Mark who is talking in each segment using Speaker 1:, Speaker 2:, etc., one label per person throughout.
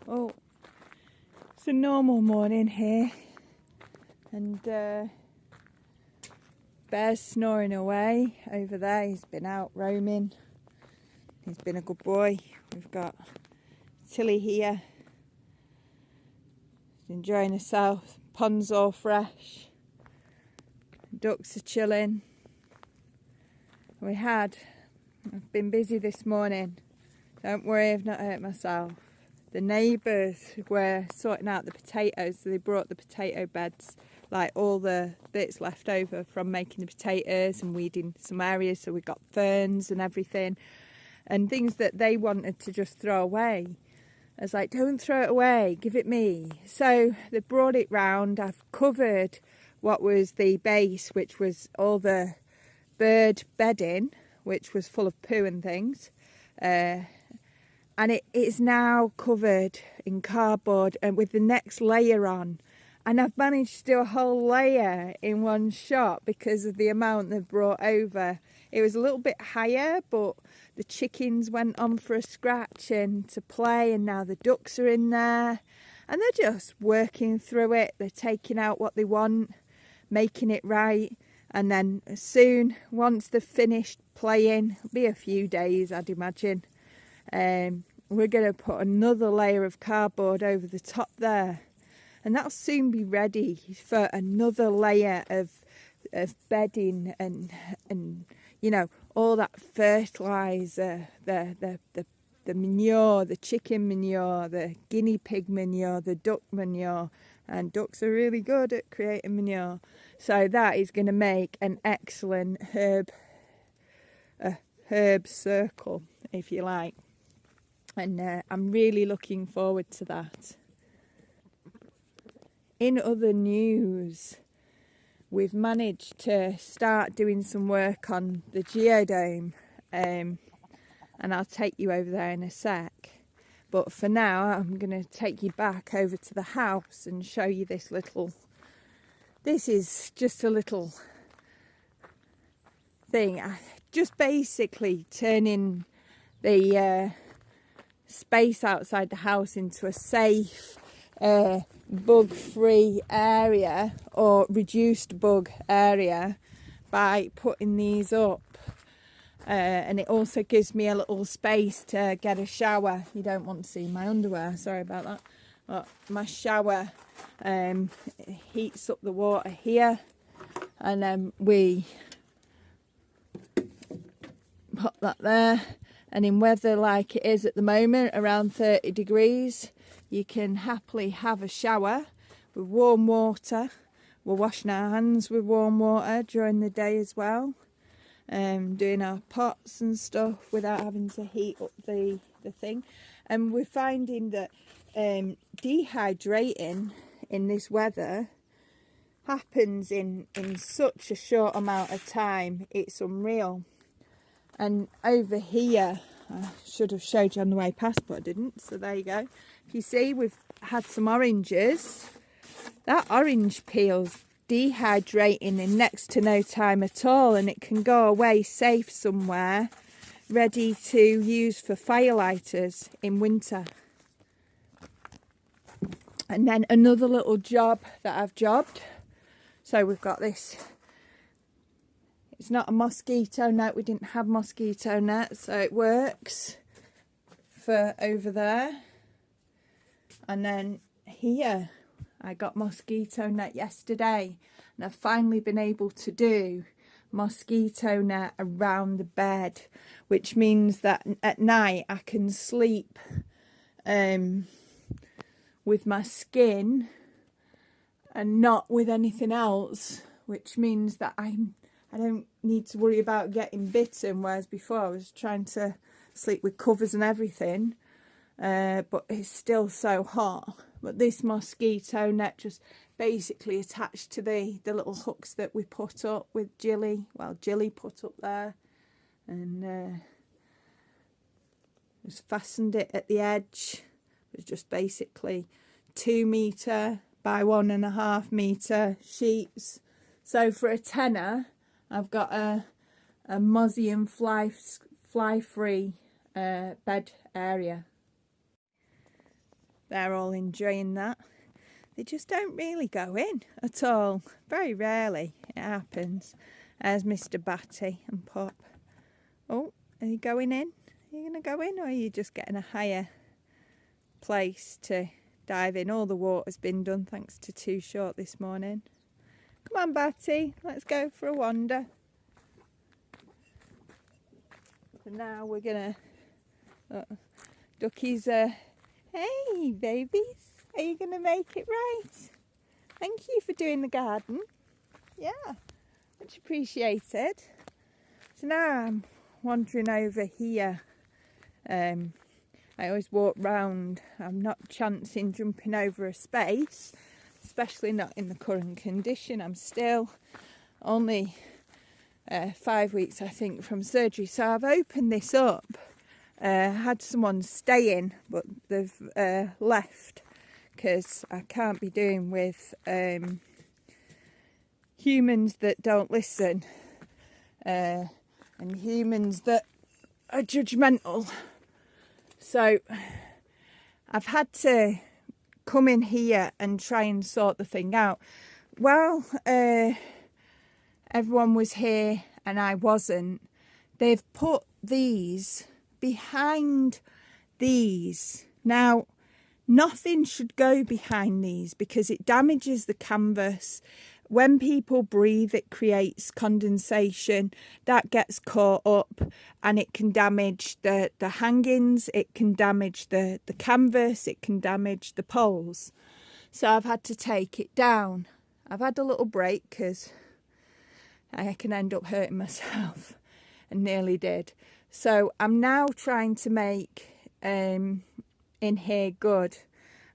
Speaker 1: Oh, it's a normal morning here, and Bear's snoring away over there. He's been out roaming. He's been a good boy. We've got Tilly here. She's enjoying herself. Pond's all fresh. Ducks are chilling. I've been busy this morning. Don't worry, I've not hurt myself. The neighbours were sorting out the potatoes, so they brought the potato beds, like all the bits left over from making the potatoes and weeding some areas, so we got ferns and everything, and things that they wanted to just throw away. I was like, don't throw it away, give it me. So they brought it round. I've covered what was the base, which was all the bird bedding, which was full of poo and things, and it is now covered in cardboard and with the next layer on, and I've managed to do a whole layer in one shot because of the amount they've brought over. It was a little bit higher, but the chickens went on for a scratch and to play, and now the ducks are in there and they're just working through it. They're taking out what they want, making it right. And then soon, once they've finished playing, it'll be a few days, I'd imagine, we're going to put another layer of cardboard over the top there. And that'll soon be ready for another layer of bedding and you know, all that fertiliser, the manure, the chicken manure, the guinea pig manure, the duck manure. And ducks are really good at creating manure. So that is going to make an excellent herb circle, if you like. And I'm really looking forward to that. In other news, we've managed to start doing some work on the geodome. And I'll take you over there in a sec. But for now, I'm going to take you back over to the house and show you this is just a little thing. Just basically turning the space outside the house into a safe, bug-free area or reduced bug area by putting these up. And it also gives me a little space to get a shower. You don't want to see my underwear, sorry about that. But my shower heats up the water here, and then we put that there. And in weather like it is at the moment, around 30 degrees, you can happily have a shower with warm water. We're washing our hands with warm water during the day as well. Doing our pots and stuff without having to heat up the thing. And we're finding that dehydrating in this weather happens in such a short amount of time. It's unreal. And over here, I should have showed you on the way past, but I didn't, so there you go. If you see, we've had some oranges. That orange peel's dehydrating in next to no time at all, and it can go away safe somewhere ready to use for firelighters in winter. And then another little job that I've jobbed. So we've got this. It's not a mosquito net. We didn't have mosquito net, so it works for over there. And then here, I got mosquito net yesterday, and I've finally been able to do mosquito net around the bed, which means that at night I can sleep with my skin and not with anything else, which means that I don't need to worry about getting bitten, whereas before I was trying to sleep with covers and everything, but it's still so hot. But this mosquito net just basically attached to the little hooks that we put up with Jilly. Well, Jilly put up there, and just fastened it at the edge. It was just basically 2 metre by 1.5 metre sheets. So for a tenner, I've got a mozzie and fly free bed area. they're all enjoying that. They just don't really go in at all. Very rarely it happens. There's Mr. Batty and Pop. Oh, are you going in? Are you going to go in, or are you just getting a higher place to dive in? All the water's been done thanks to Too Short this morning. Come on, Batty, let's go for a wander. So now we're going to... Ducky's... Hey, babies. Are you going to make it right? Thank you for doing the garden. Yeah, much appreciated. So now I'm wandering over here. I always walk round. I'm not chancing jumping over a space, especially not in the current condition. I'm still only 5 weeks, I think, from surgery. So I've opened this up. Had someone stay in, but they've left, because I can't be doing with humans that don't listen and humans that are judgmental. So I've had to come in here and try and sort the thing out. Well, everyone was here and I wasn't. They've put these behind these. Now, nothing should go behind these because it damages the canvas. When people breathe, it creates condensation that gets caught up, and it can damage the hangings, it can damage the canvas, it can damage the poles. So I've had to take it down. I've had a little break because I can end up hurting myself, and nearly did. So I'm now trying to make in here good.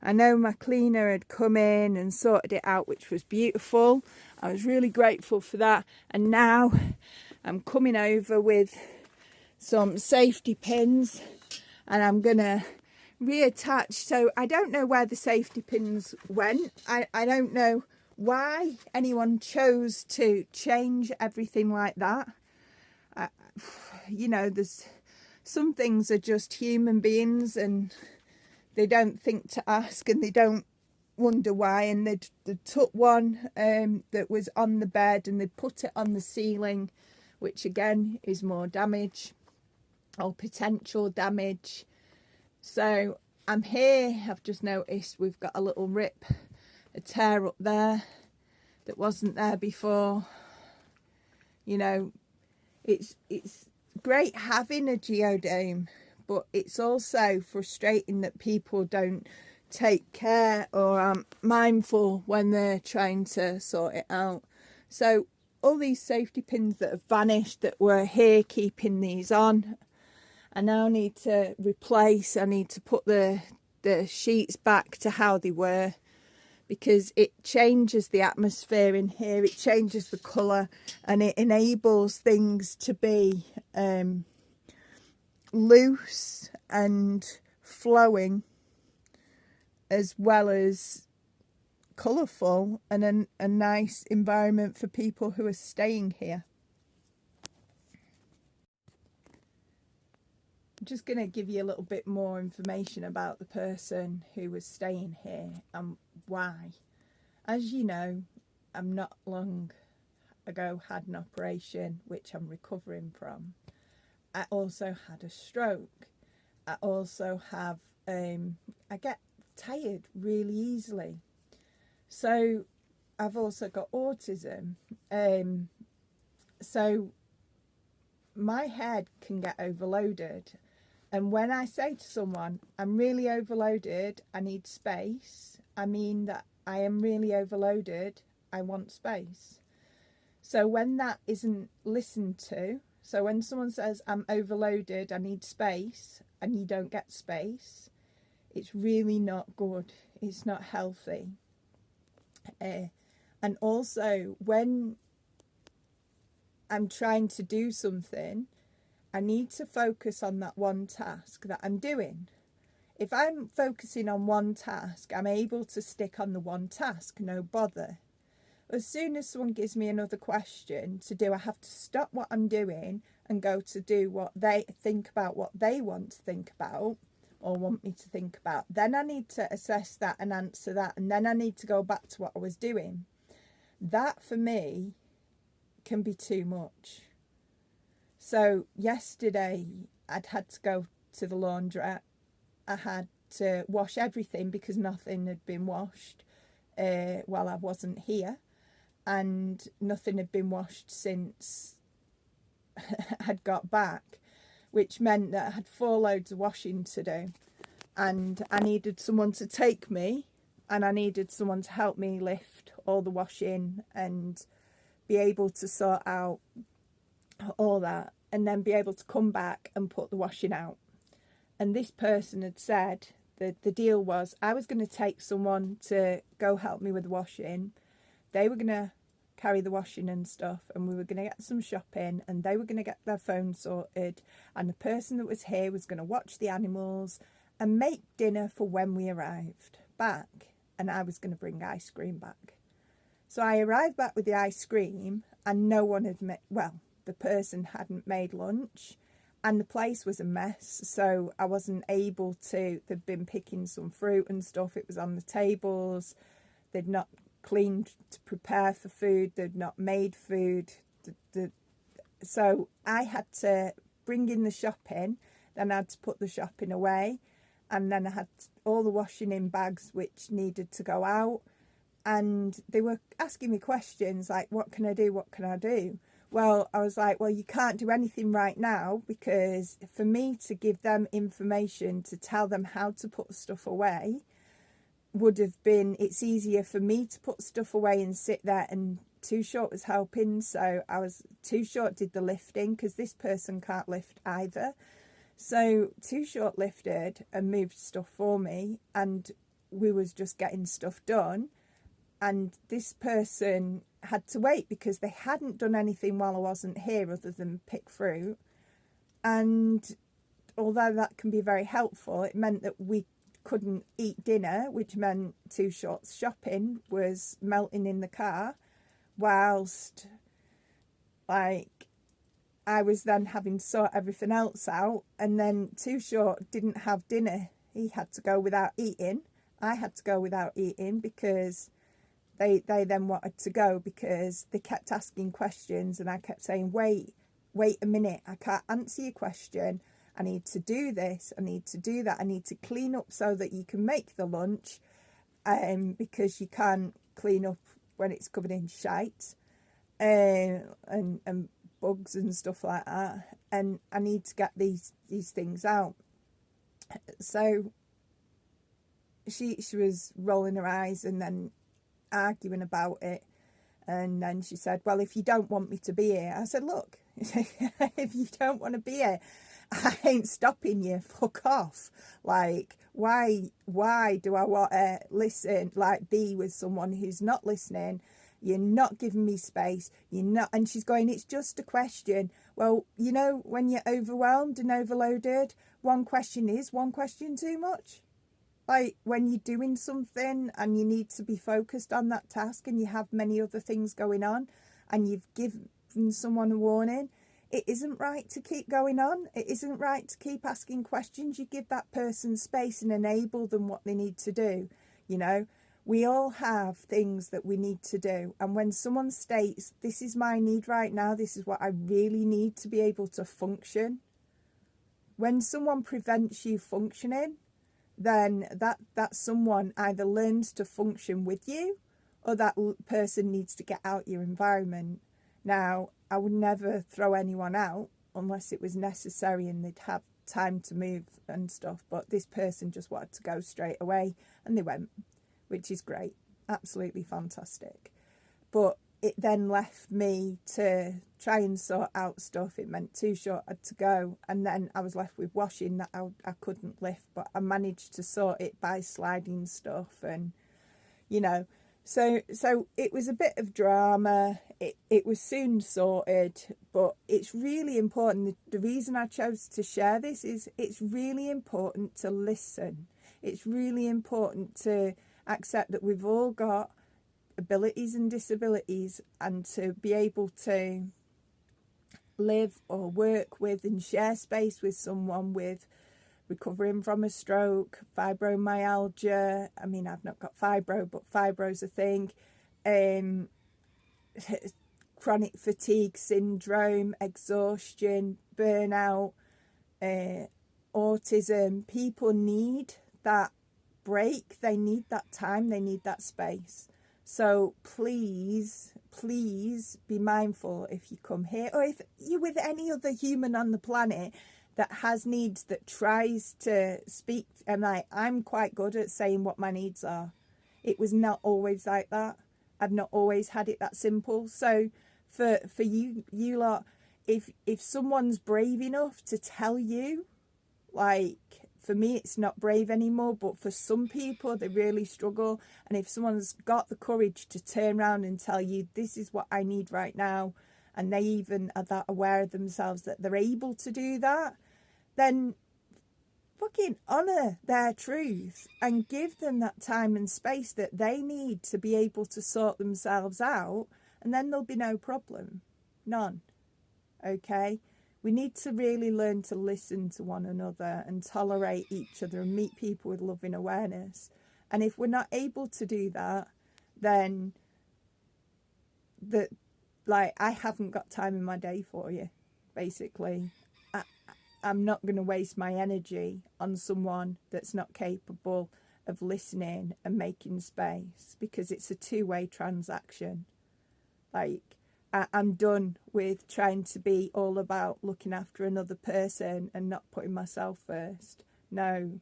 Speaker 1: I know my cleaner had come in and sorted it out, which was beautiful. I was really grateful for that. And now I'm coming over with some safety pins and I'm going to reattach. So I don't know where the safety pins went. I don't know why anyone chose to change everything like that. You know, there's some things are just human beings and they don't think to ask and they don't wonder why. And they took one that was on the bed and they put it on the ceiling, which again is more damage or potential damage. So I'm here. I've just noticed we've got a little rip, a tear up there that wasn't there before. You know, it's great having a geodome, but it's also frustrating that people don't take care or aren't mindful when they're trying to sort it out. So all these safety pins that have vanished that were here keeping these on, I now need to replace. I need to put the sheets back to how they were, because it changes the atmosphere in here, it changes the colour, and it enables things to be loose and flowing as well as colourful, and a nice environment for people who are staying here. I'm just going to give you a little bit more information about the person who was staying here and why. As you know, I'm not long ago had an operation which I'm recovering from. I also had a stroke. I also have, I get tired really easily. So I've also got autism. So my head can get overloaded. And when I say to someone, I'm really overloaded, I need space, I mean that I am really overloaded, I want space. So when that isn't listened to, so when someone says I'm overloaded, I need space, and you don't get space, it's really not good. It's not healthy. And also when I'm trying to do something, I need to focus on that one task that I'm doing. If I'm focusing on one task, I'm able to stick on the one task, no bother. As soon as someone gives me another question to do, I have to stop what I'm doing and go to do what they think about, what they want to think about, or want me to think about. Then I need to assess that and answer that, and then I need to go back to what I was doing. That for me can be too much. So yesterday I'd had to go to the laundrette. I had to wash everything because nothing had been washed while I wasn't here, and nothing had been washed since I'd got back, which meant that I had 4 loads of washing to do, and I needed someone to take me, and I needed someone to help me lift all the washing and be able to sort out all that, and then be able to come back and put the washing out. And this person had said that the deal was I was going to take someone to go help me with the washing. They were going to carry the washing and stuff, and we were going to get some shopping, and they were going to get their phone sorted, and the person that was here was going to watch the animals and make dinner for when we arrived back, and I was going to bring ice cream back. So I arrived back with the ice cream, and no one had made, well, the person hadn't made lunch, and the place was a mess, so I wasn't able to. They'd been picking some fruit and stuff, it was on the tables, they'd not cleaned to prepare for food, they'd not made food. So I had to bring in the shopping, then I had to put the shopping away, and then I had all the washing in bags which needed to go out. And they were asking me questions like, what can I do, what can I do? Well, I was like, well, you can't do anything right now, because for me to give them information to tell them how to put stuff away would have been, it's easier for me to put stuff away and sit there, and Too Short was helping, so Too Short did the lifting, because this person can't lift either. So Too Short lifted and moved stuff for me, and we was just getting stuff done, and this person had to wait because they hadn't done anything while I wasn't here other than pick fruit. And although that can be very helpful, it meant that we couldn't eat dinner, which meant Too Short's shopping was melting in the car, whilst like I was then having to sort everything else out. And then Too Short didn't have dinner, he had to go without eating. I had to go without eating because they then wanted to go, because they kept asking questions, and I kept saying, wait a minute, I can't answer your question, I need to do this, I need to do that, I need to clean up so that you can make the lunch, because you can't clean up when it's covered in shite and bugs and stuff like that, and I need to get these things out. So she was rolling her eyes and then arguing about it, and then she said, well, if you don't want me to be here. I said, look, if you don't want to be here, I ain't stopping you, fuck off. Like, why do I want to listen, like be with someone who's not listening? You're not giving me space, you're not. And she's going, it's just a question. Well, you know, when you're overwhelmed and overloaded, one question is one question too much. Like when you're doing something and you need to be focused on that task, and you have many other things going on, and you've given someone a warning, it isn't right to keep going on. It isn't right to keep asking questions. You give that person space and enable them what they need to do. You know, we all have things that we need to do. And when someone states, this is my need right now, this is what I really need to be able to function. When someone prevents you functioning, then that someone either learns to function with you, or that person needs to get out your environment. Now, I would never throw anyone out unless it was necessary and they'd have time to move and stuff. But this person just wanted to go straight away, and they went, which is great. Absolutely fantastic. But it then left me to try and sort out stuff. It meant Too Short had to go, and then I was left with washing that I couldn't lift, but I managed to sort it by sliding stuff, and you know, so it was a bit of drama. It was soon sorted, but it's really important. The reason I chose to share this is it's really important to listen. It's really important to accept that we've all got abilities and disabilities, and to be able to live or work with and share space with someone with recovering from a stroke, fibromyalgia. I mean, I've not got fibro, but fibro's a thing. Chronic fatigue syndrome, exhaustion, burnout, autism. People need that break. They need that time. They need that space. So please, please be mindful if you come here, or if you're with any other human on the planet that has needs, that tries to speak. And I'm quite good at saying what my needs are. It was not always like that. I've not always had it that simple. So for you lot, if someone's brave enough to tell you, like, for me, it's not brave anymore, but for some people, they really struggle. And if someone's got the courage to turn around and tell you, this is what I need right now, and they even are that aware of themselves that they're able to do that, then fucking honour their truth and give them that time and space that they need to be able to sort themselves out, and then there'll be no problem. None. Okay? We need to really learn to listen to one another and tolerate each other and meet people with loving awareness. And if we're not able to do that, then I haven't got time in my day for you, basically. I'm not going to waste my energy on someone that's not capable of listening and making space, because it's a two-way transaction. Like, I'm done with trying to be all about looking after another person and not putting myself first. No,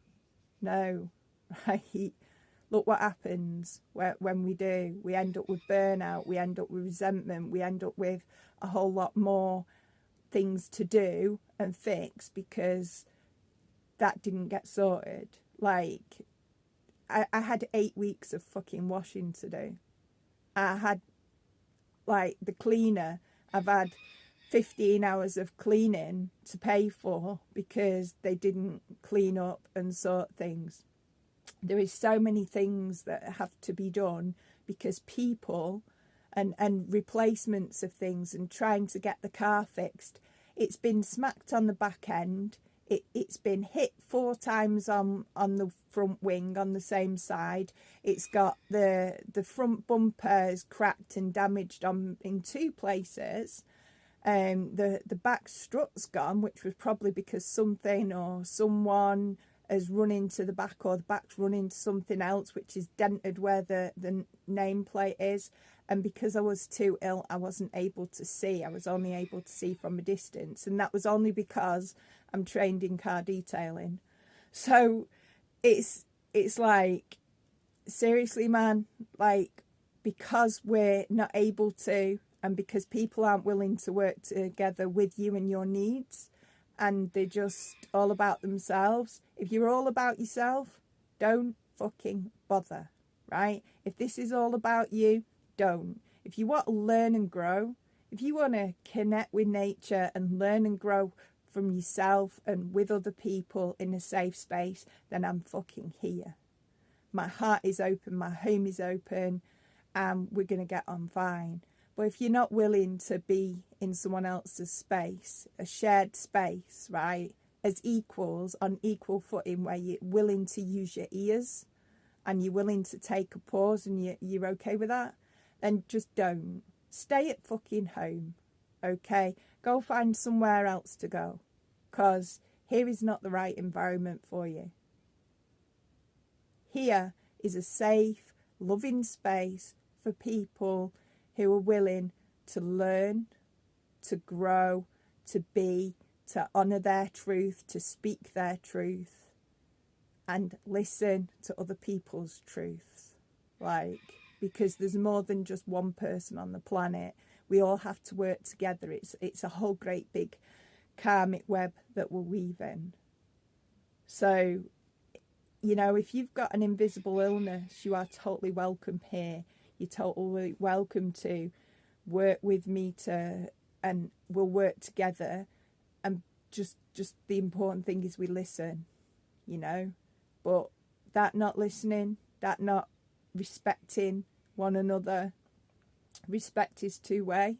Speaker 1: right? Look what happens when we do. We end up with burnout, we end up with resentment, we end up with a whole lot more things to do and fix because that didn't get sorted. Like, I had 8 weeks of fucking washing to do. I had, like, the cleaner, I've had 15 hours of cleaning to pay for because they didn't clean up and sort things. There is so many things that have to be done because people and replacements of things and trying to get the car fixed. It's been smacked on the back end. It's been hit 4 times on the front wing on the same side. It's got the front bumpers cracked and damaged in 2 places. The back strut's gone, which was probably because something or someone has run into the back, or the back's run into something else, which is dented where the nameplate is. And because I was too ill, I wasn't able to see. I was only able to see from a distance. And that was only because I'm trained in car detailing. So it's like, seriously, man, like, because we're not able to, and because people aren't willing to work together with you and your needs, and they're just all about themselves. If you're all about yourself, don't fucking bother, right? If this is all about you, don't. If you want to learn and grow, if you want to connect with nature and learn and grow from yourself and with other people in a safe space, then I'm fucking here. My heart is open, my home is open, and we're going to get on fine. But if you're not willing to be in someone else's space, a shared space, right, as equals, on equal footing, where you're willing to use your ears and you're willing to take a pause and you're okay with that, then just don't. Stay at fucking home, okay? Go find somewhere else to go, because here is not the right environment for you. Here is a safe, loving space for people who are willing to learn, to grow, to be, to honour their truth, to speak their truth, and listen to other people's truths. Like, because there's more than just one person on the planet. We all have to work together. It's a whole great big karmic web that we're weaving. So, you know, if you've got an invisible illness, you are totally welcome here. You're totally welcome to work with me and we'll work together. And just the important thing is we listen, you know. But that not listening, that not respecting one another, respect is two-way.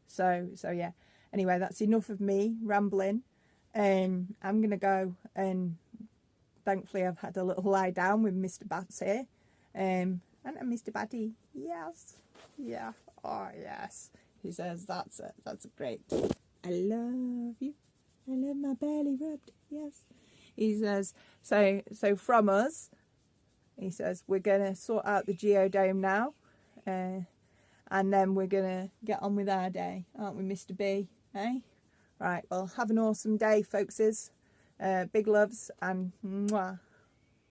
Speaker 1: So yeah. Anyway, that's enough of me rambling. and I'm gonna go, and thankfully I've had a little lie down with Mr. Bats here. And Mr. Batty, yes, yeah, oh yes. He says that's it. That's great. I love you. I love my belly rubbed. Yes. He says so. So from us, he says we're gonna sort out the geodome now, and then we're gonna get on with our day, aren't we, Mr. B? Eh? Right. Well, have an awesome day, folkses. Big loves and mwah.